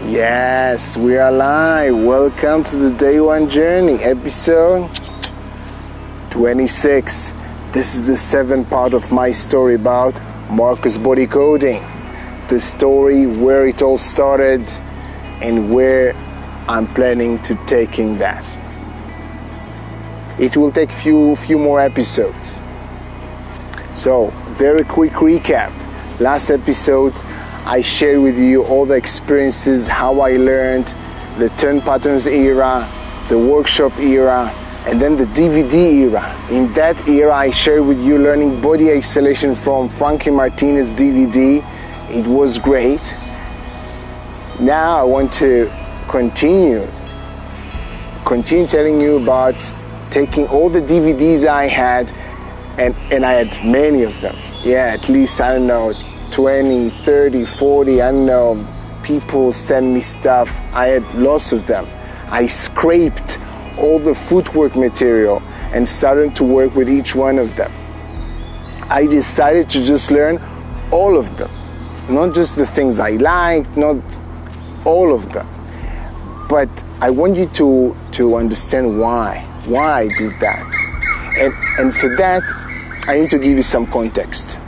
Yes, we are live. Welcome to the Day 1 journey, episode 26. This is the seventh part of my story about Marcus body coding. The story where it all started and where I'm planning to taking that. It will take few more episodes. So, very quick recap. Last episode, I shared with you all the experiences, how I learned, the turn patterns era, the workshop era, and then the DVD era. In that era, I shared with you learning body acceleration from Frankie Martinez DVD. It was great. Now I want to continue telling you about taking all the DVDs I had, and I had many of them. Yeah, at least, I don't know, 20, 30, 40, I don't know, people send me stuff. I had lots of them. I scraped all the footwork material and started to work with each one of them. I decided to just learn all of them, not just the things I liked, not all of them. But I want you to understand why I did that. And for that, I need to give you some context.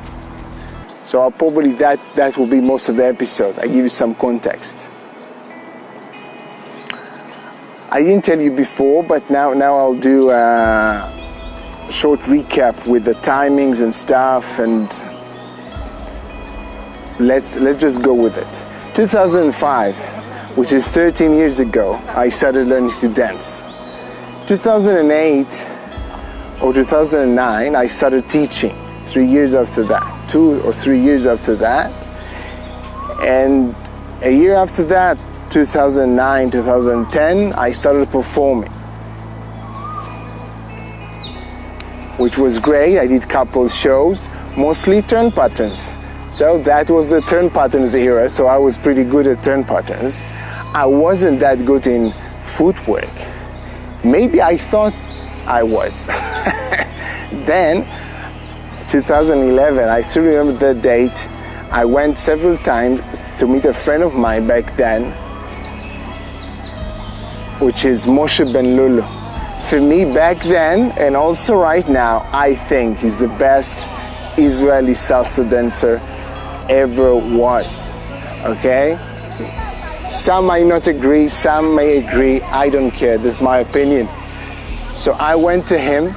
So I'll probably, that will be most of the episode. I give you some context. I didn't tell you before, but now I'll do a short recap with the timings and stuff, and let's just go with it. 2005, which is 13 years ago, I started learning to dance. 2008 or 2009, I started teaching. 3 years after that, 2 or 3 years after that, and a year after that, 2009, 2010, I started performing, which was great. I did couple shows, mostly turn patterns. So that was the turn patterns era, so I was pretty good at turn patterns. I wasn't that good in footwork. Maybe I thought I was. Then, 2011, I still remember the date. I went several times to meet a friend of mine back then, which is Moshe Ben Lulu. For me back then, and also right now, I think he's the best Israeli salsa dancer ever was. Okay? Some might not agree, some may agree. I don't care. This is my opinion. So I went to him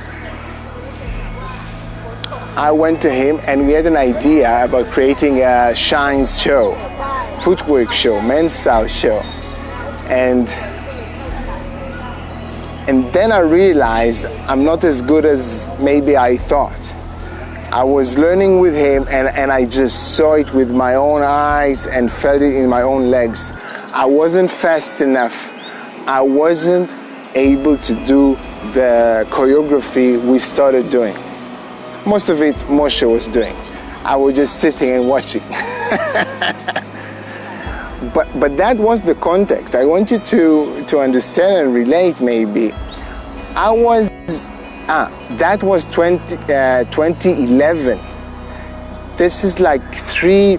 and we had an idea about creating a Shines show, footwork show, men's style show. And then I realized I'm not as good as maybe I thought. I was learning with him and I just saw it with my own eyes and felt it in my own legs. I wasn't fast enough. I wasn't able to do the choreography we started doing. Most of it Moshe was doing. I was just sitting and watching. But that was the context. I want you to understand and relate maybe. That was 2011. This is like 3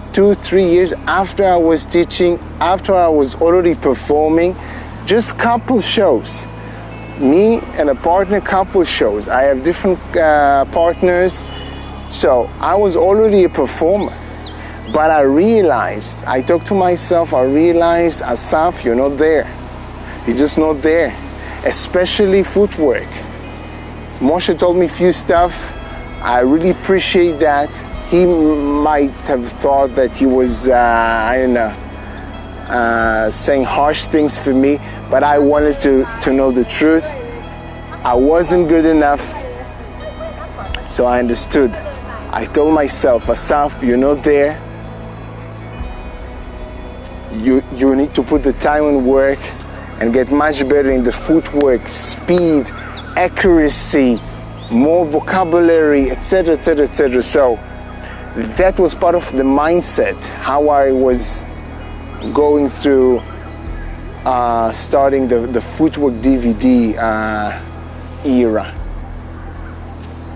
years after I was teaching, after I was already performing, just couple shows. Me and a partner, couple shows. I have different partners, so I was already a performer. But I realized, I talked to myself, I realized, Asaf, you're not there. You're just not there, especially footwork. Moshe told me a few stuff. I really appreciate that. He might have thought that he was, I don't know, saying harsh things for me, but I wanted to know the truth. I wasn't good enough, so I understood. I told myself, Asaf, you're not there. You need to put the time and work and get much better in the footwork, speed, accuracy, more vocabulary, etc., etc., etc. So that was part of the mindset, how I was going through starting the footwork DVD era.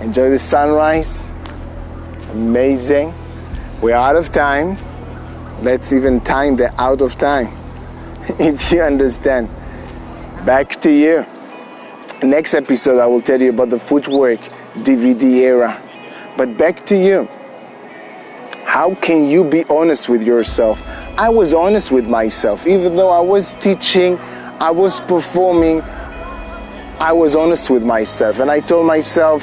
Enjoy the sunrise. Amazing. We're out of time. Let's even time the out of time. if you understand. Back to you. Next episode I will tell you about the footwork DVD era. But back to you. How can you be honest with yourself? I was honest with myself. Even though I was teaching, I was performing, I was honest with myself. And I told myself,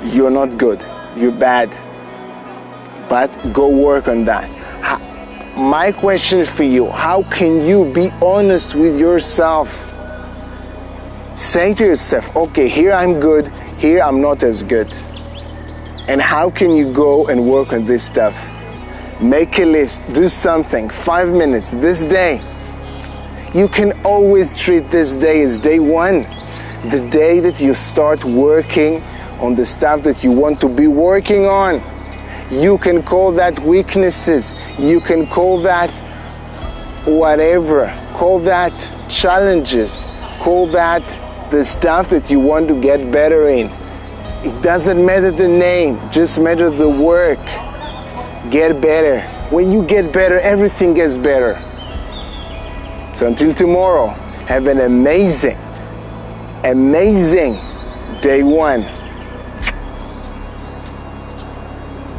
you're not good, you're bad, but go work on that. My question for you, how can you be honest with yourself? Say to yourself, okay, here I'm good, here I'm not as good. And how can you go and work on this stuff? Make a list, do something, 5 minutes this day. You can always treat this day as day one, the day that you start working on the stuff that you want to be working on. You can call that weaknesses, you can call that whatever, call that challenges, call that the stuff that you want to get better in. It doesn't matter the name, just matter the work. Get better. When you get better, everything gets better. So until tomorrow, have an amazing day one.